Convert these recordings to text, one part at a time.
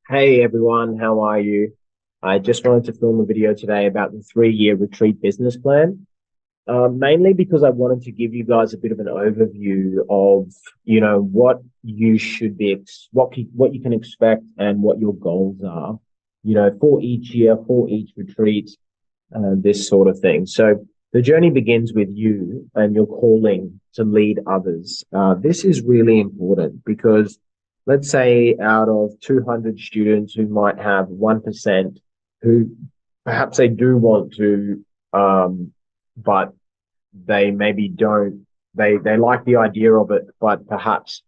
Hey everyone, how are you? I just wanted to film a video today about the 3-year retreat business plan, mainly because I wanted to give you guys a bit of an overview of, what you should be, what you can expect and what your goals are, for each year, for each retreat, this sort of thing. So the journey begins with you and your calling to lead others. This is really important because let's say out of 200 students who might have 1% who perhaps they do want to, but they maybe don't, they like the idea of it, but perhaps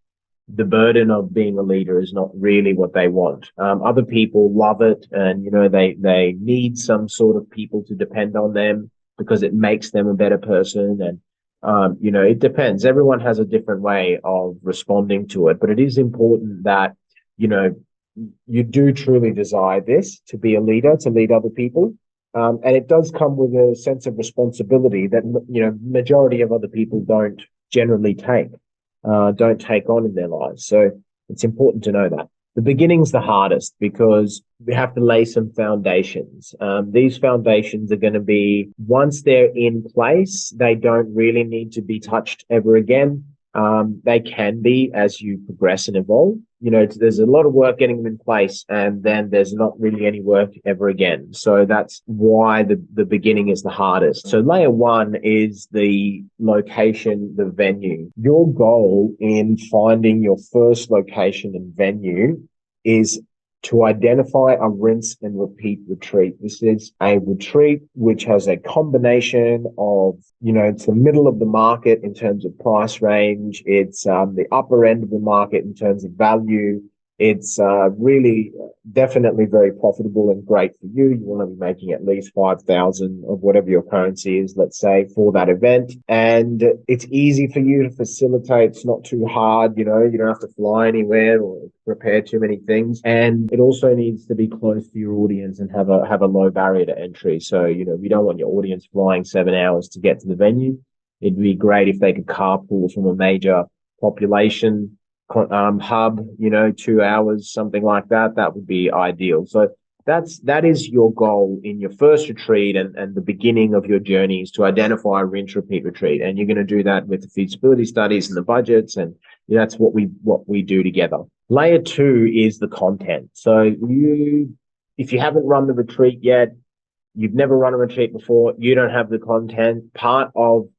the burden of being a leader is not really what they want. Other people love it, and they need some sort of people to depend on them because it makes them a better person. And it depends. Everyone has a different way of responding to it, but it is important that you know you do truly desire this to be a leader, to lead other people. And it does come with a sense of responsibility that majority of other people don't take on in their lives. So it's important to know that. The beginning's the hardest because we have to lay some foundations. These foundations are going to be, once they're in place, they don't really need to be touched ever again. They can be as you progress and evolve. There's a lot of work getting them in place, and then there's not really any work ever again. So that's why the beginning is the hardest. So layer one is the location, the venue. Your goal in finding your first location and venue is to identify a rinse and repeat retreat. This is a retreat which has a combination of, it's the middle of the market in terms of price range. It's the upper end of the market in terms of value. It's really definitely very profitable and great for you. You want to be making at least 5,000 of whatever your currency is, let's say, for that event. And it's easy for you to facilitate. It's not too hard. You don't have to fly anywhere or prepare too many things. And it also needs to be close to your audience and have a low barrier to entry. So, we don't want your audience flying 7 hours to get to the venue. It'd be great if they could carpool from a major population hub, 2 hours, something like that. That would be ideal. So that is your goal in your first retreat, and the beginning of your journey is to identify a rinse repeat retreat. And you're going to do that with the feasibility studies and the budgets, and that's what we do together. Layer two is the content. So if you haven't run the retreat yet, you've never run a retreat before, you don't have the content. Part of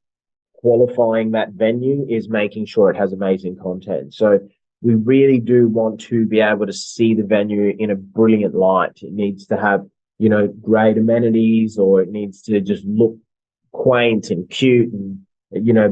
qualifying that venue is making sure it has amazing content. So we really do want to be able to see the venue in a brilliant light. It needs to have, great amenities, or it needs to just look quaint and cute and,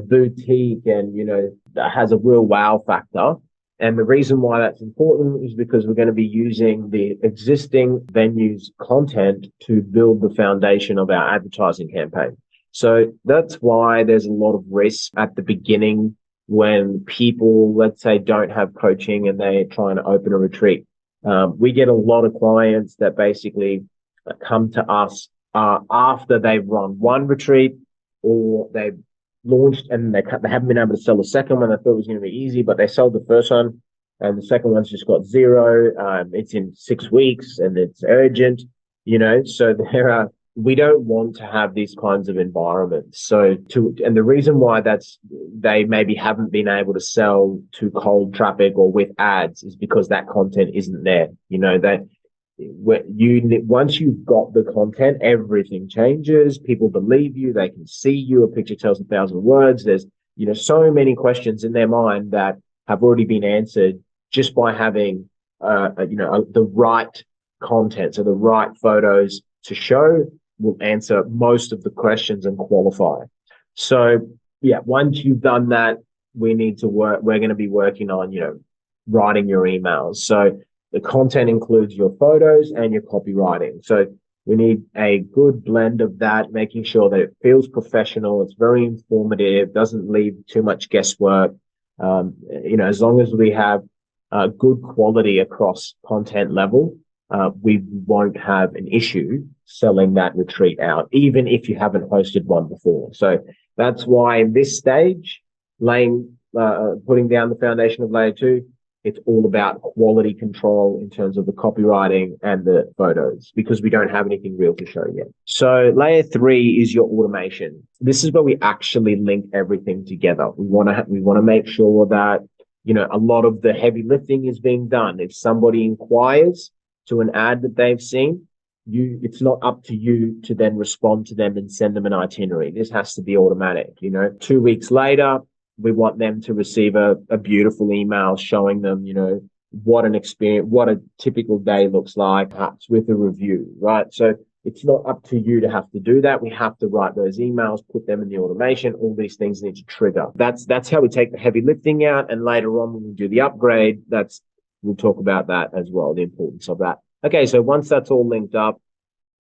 boutique, and, that has a real wow factor. And the reason why that's important is because we're going to be using the existing venue's content to build the foundation of our advertising campaign. So that's why there's a lot of risk at the beginning when people, let's say, don't have coaching and they're trying to open a retreat. We get a lot of clients that basically come to us after they've run one retreat, or they've launched and they haven't been able to sell the second one. They thought it was going to be easy, but they sold the first one and the second one's just got zero. It's in 6 weeks and it's urgent, so we don't want to have these kinds of environments. And the reason why they maybe haven't been able to sell to cold traffic or with ads is because that content isn't there. Once you've got the content, everything changes. People believe you. They can see you. A picture tells 1,000 words. There's, so many questions in their mind that have already been answered just by having, the right content. So the right photos to show will answer most of the questions and qualify. So yeah, once you've done that, we're going to be working on, writing your emails. So the content includes your photos and your copywriting. So we need a good blend of that, making sure that it feels professional. It's very informative, doesn't leave too much guesswork. As long as we have good quality across content level, we won't have an issue selling that retreat out, even if you haven't hosted one before. So that's why in this stage, putting down the foundation of layer two, It's all about quality control in terms of the copywriting and the photos because we don't have anything real to show yet. So layer 3 is your automation. This is where we actually link everything together. We want to make sure that, you know, a lot of the heavy lifting is being done. If somebody inquires to an ad that they've seen, it's not up to you to then respond to them and send them an itinerary. This has to be automatic. You know, 2 weeks later, we want them to receive a beautiful email showing them, you know, what a typical day looks like, perhaps with a review, right? So it's not up to you to have to do that. We have to write those emails, put them in the automation. All these things need to trigger. That's how we take the heavy lifting out. And later on, when we do the upgrade, we'll talk about that as well, the importance of that. Okay, so once that's all linked up,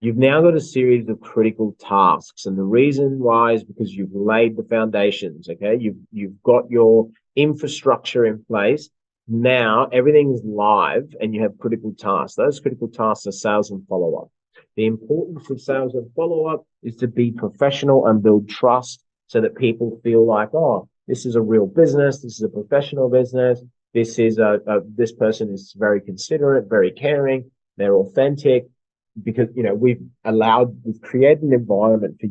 you've now got a series of critical tasks. And the reason why is because you've laid the foundations, okay? You've got your infrastructure in place. Now everything's live and you have critical tasks. Those critical tasks are sales and follow-up. The importance of sales and follow-up is to be professional and build trust so that people feel like, oh, this is a real business. This is a professional business. This person is very considerate, very caring. They're authentic, because, you know, we've created an environment for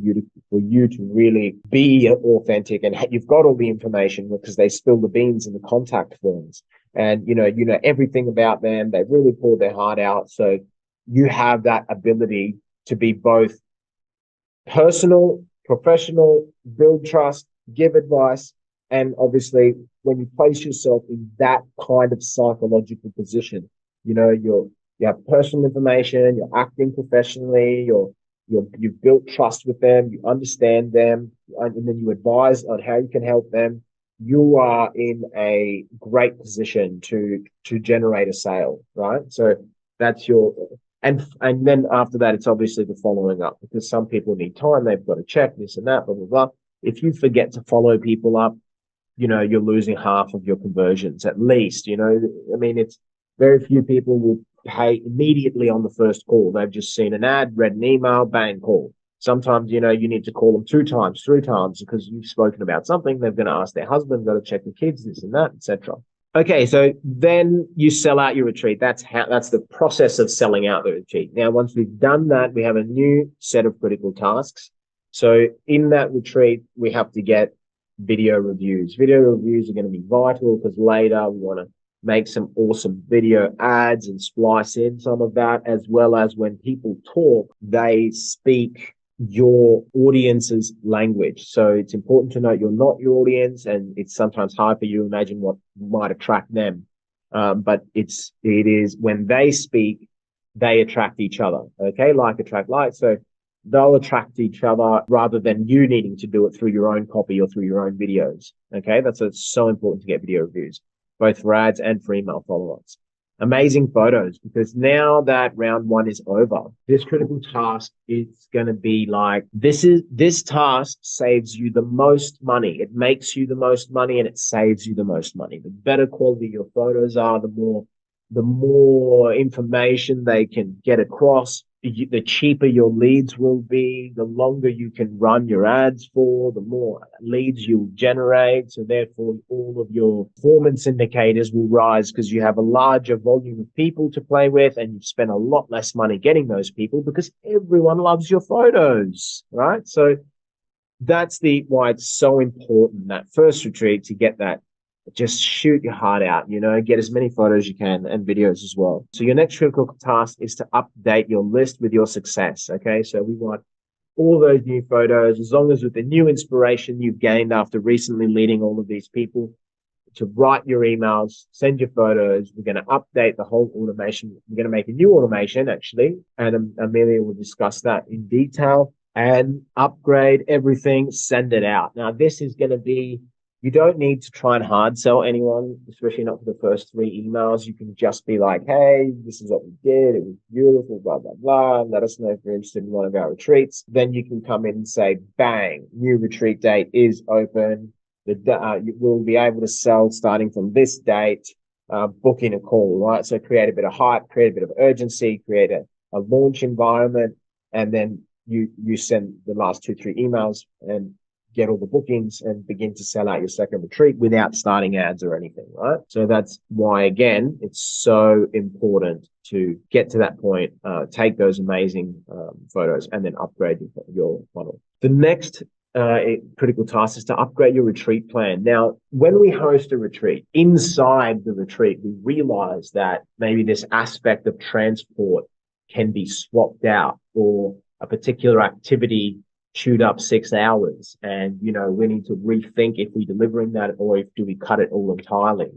you to really be authentic, and you've got all the information because they spill the beans in the contact forms, and you know everything about them. They've really poured their heart out, so you have that ability to be both personal, professional, build trust, give advice, and obviously when you place yourself in that kind of psychological position, you know, you have personal information, you're acting professionally, you've built trust with them, you understand them, and then you advise on how you can help them. You are in a great position to generate a sale, right? So that's and then after that, it's obviously the following up, because some people need time, they've got to check this and that, blah, blah, blah. If you forget to follow people up, you know, you're losing half of your conversions at least. You know, I mean, it's very few people will pay immediately on the first call. They've just seen an ad, read an email, bang, call. Sometimes, you know, you need to call them 2 times, 3 times because you've spoken about something. They're going to ask their husband, got to check the kids, this and that, etc. Okay, so then you sell out your retreat. That's the process of selling out the retreat. Now, once we've done that, we have a new set of critical tasks. So in that retreat, we have to get video reviews. Video reviews are going to be vital because later we want to make some awesome video ads and splice in some of that, as well as when people talk, they speak your audience's language. So it's important to note you're not your audience, and it's sometimes hard for you to imagine what might attract them. But it is when they speak, they attract each other. Okay, like attract like. So they'll attract each other rather than you needing to do it through your own copy or through your own videos. Okay, that's so important to get video reviews, both for ads and for email follow-ups. Amazing photos, because now that round 1 is over, this critical task is going to be like, this task saves you the most money. It makes you the most money and it saves you the most money. The better quality your photos are, the more information they can get across, the cheaper your leads will be, the longer you can run your ads for, the more leads you'll generate. So therefore, all of your performance indicators will rise because you have a larger volume of people to play with, and you've spent a lot less money getting those people because everyone loves your photos, right? So that's why it's so important, that first retreat, to get that. Just shoot your heart out, you know, get as many photos as you can and videos as well. So your next critical task is to update your list with your success. Okay, so we want all those new photos, as long as with the new inspiration you've gained after recently leading all of these people, to write your emails, send your photos. We're going to update the whole automation. We're going to make a new automation, actually, and Amelia will discuss that in detail, and upgrade everything, send it out. Now, this is going to be, you don't need to try and hard sell anyone, especially not for the first 3 emails. You can just be like, hey, this is what we did. It was beautiful, blah, blah, blah. Let us know if you're interested in one of our retreats. Then you can come in and say, bang, new retreat date is open. You will be able to sell starting from this date, book in a call, right? So create a bit of hype, create a bit of urgency, create a launch environment, and then you send the last 2-3 emails and get all the bookings and begin to sell out your second retreat without starting ads or anything, right? So that's why, again, it's so important to get to that point, take those amazing photos, and then upgrade your funnel. The next critical task is to upgrade your retreat plan. Now, when we host a retreat, inside the retreat, we realize that maybe this aspect of transport can be swapped out, or a particular activity chewed up 6 hours. And, we need to rethink if we're delivering that, or if do we cut it all entirely.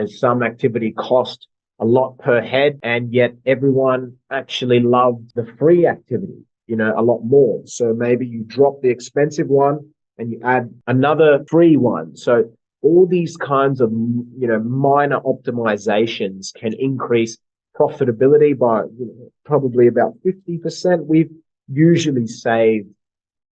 Some activity cost a lot per head, and yet everyone actually loved the free activity, a lot more. So maybe you drop the expensive one and you add another free one. So all these kinds of, minor optimizations can increase profitability by probably about 50%. We've usually saved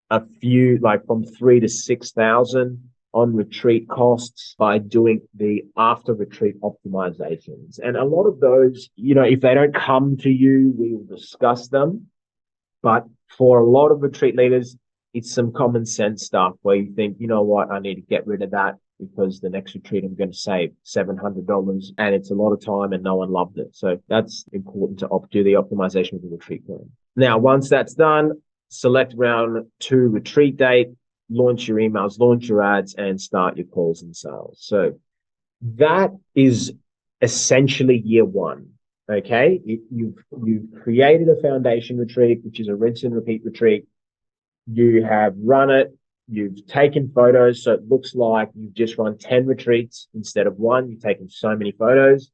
a few, like from 3,000 to 6,000 on retreat costs by doing the after retreat optimizations. And a lot of those, if they don't come to you, we will discuss them. But for a lot of retreat leaders, it's some common sense stuff where you think, you know what, I need to get rid of that because the next retreat I'm going to save $700 and it's a lot of time and no one loved it. So that's important to do the optimization of the retreat plan. Now, once that's done, select round 2 retreat date, launch your emails, launch your ads, and start your calls and sales. So that is essentially year 1. Okay, you've created a foundation retreat, which is a rinse and repeat retreat. You have run it. You've taken photos, so it looks like you've just run 10 retreats instead of 1. You've taken so many photos.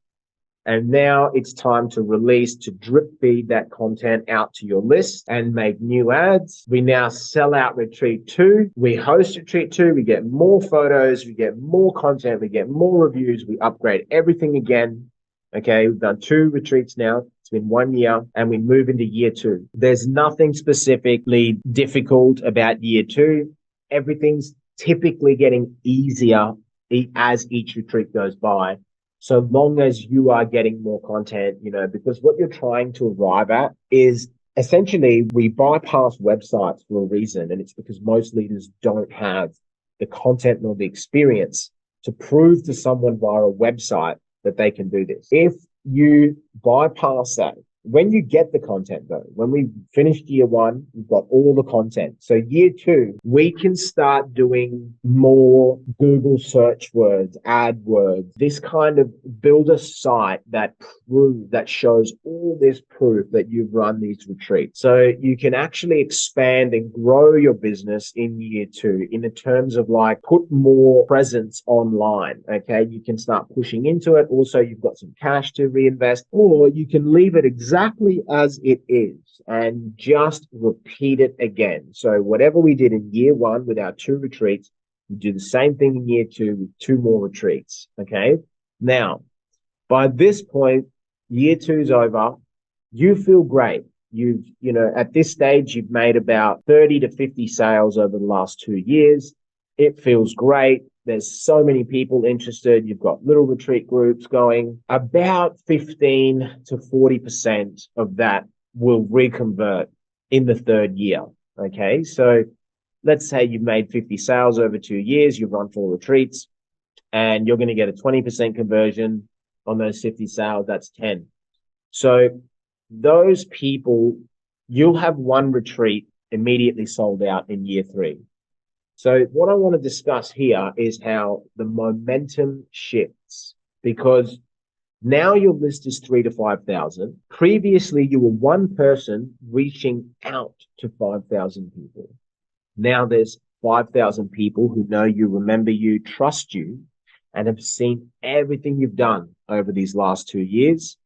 And now it's time to release, to drip feed that content out to your list and make new ads. We now sell out retreat 2. We host retreat 2. We get more photos. We get more content. We get more reviews. We upgrade everything again. Okay, we've done 2 retreats now. It's been 1 year, and we move into year 2. There's nothing specifically difficult about year 2. Everything's typically getting easier as each retreat goes by, so long as you are getting more content, because what you're trying to arrive at is essentially we bypass websites for a reason, and it's because most leaders don't have the content nor the experience to prove to someone via a website that they can do this. If you bypass that, when you get the content though, when we finished year 1, we've got all the content. So year 2, we can start doing more Google search words, AdWords, this kind of build a site that shows all this proof that you've run these retreats. So you can actually expand and grow your business in year 2 in the terms of like put more presence online. Okay. You can start pushing into it. Also, you've got some cash to reinvest, or you can leave it exactly as it is and just repeat it again. So whatever we did in year 1 with our 2 retreats, we do the same thing in year 2 with 2 more retreats. Okay. Now, by this point, year 2's over. You feel great. At this stage, you've made about 30 to 50 sales over the last 2 years. It feels great. There's so many people interested. You've got little retreat groups going. About 15 to 40% of that will reconvert in the 3rd year. Okay. So let's say you've made 50 sales over 2 years. You've run 4 retreats and you're going to get a 20% conversion on those 50 sales. That's 10. So those people, you'll have 1 retreat immediately sold out in year 3. So what I want to discuss here is how the momentum shifts, because now your list is 3,000 to 5,000. Previously, you were 1 person reaching out to 5,000 people. Now there's 5,000 people who know you, remember you, trust you, and have seen everything you've done over these last 2 years.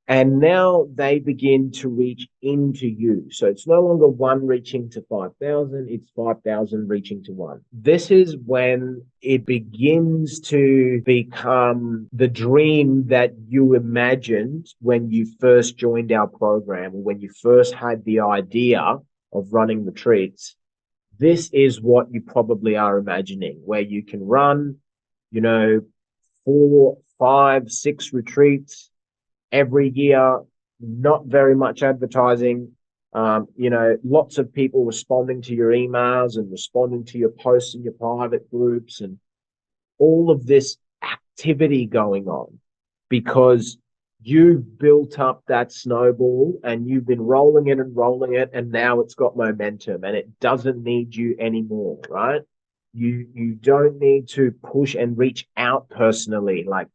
And now they begin to reach into you. So it's no longer 1 reaching to 5,000, it's 5,000 reaching to 1. This is when it begins to become the dream that you imagined when you first joined our program, or when you first had the idea of running retreats. This is what you probably are imagining, where you can run, 4, 5, 6 retreats every year, not very much advertising, Lots of people responding to your emails and responding to your posts in your private groups, and all of this activity going on because you've built up that snowball and you've been rolling it, and now it's got momentum and it doesn't need you anymore, right? You don't need to push and reach out personally, like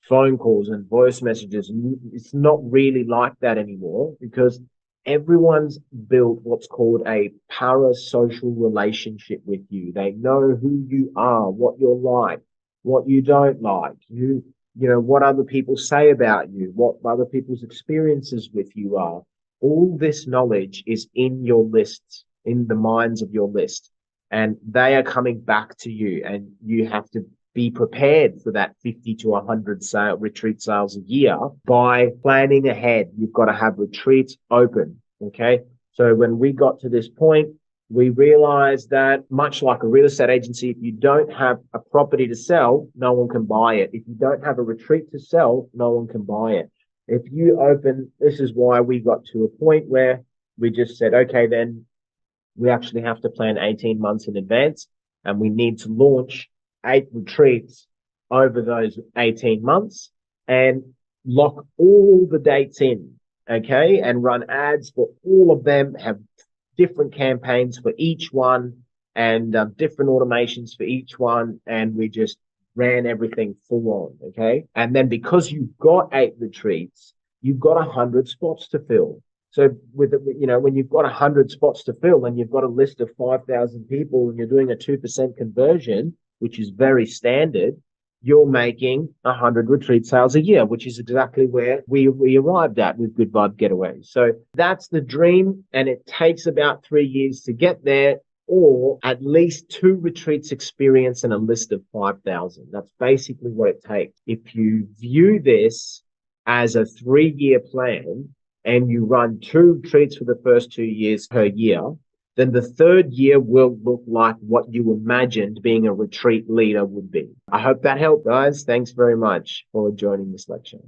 phone calls and voice messages. It's not really like that anymore because everyone's built what's called a parasocial relationship with you. They know who you are, what you're like, what you don't like, what other people say about you, what other people's experiences with you are. All this knowledge is in your lists, in the minds of your list, and they are coming back to you, and you have to be prepared for that 50 to 100 retreat sales a year by planning ahead. You've got to have retreats open. Okay. So when we got to this point, we realized that much like a real estate agency, if you don't have a property to sell, no one can buy it. If you don't have a retreat to sell, no one can buy it. If you open, this is why we got to a point where we just said, okay, then we actually have to plan 18 months in advance, and we need to launch 8 retreats over those 18 months and lock all the dates in, okay, and run ads for all of them, have different campaigns for each one, and different automations for each one. And we just ran everything full on. Okay. And then because you've got 8 retreats, you've got 100 spots to fill. So when you've got 100 spots to fill and you've got a list of 5,000 people and you're doing a 2% conversion, which is very standard, you're making 100 retreat sales a year, which is exactly where we arrived at with Good Vibe Getaway. So that's the dream, and it takes about 3 years to get there, or at least 2 retreats experience and a list of 5,000. That's basically what it takes. If you view this as a 3-year plan and you run 2 retreats for the first 2 years per year, then the 3rd year will look like what you imagined being a retreat leader would be. I hope that helped, guys. Thanks very much for joining this lecture.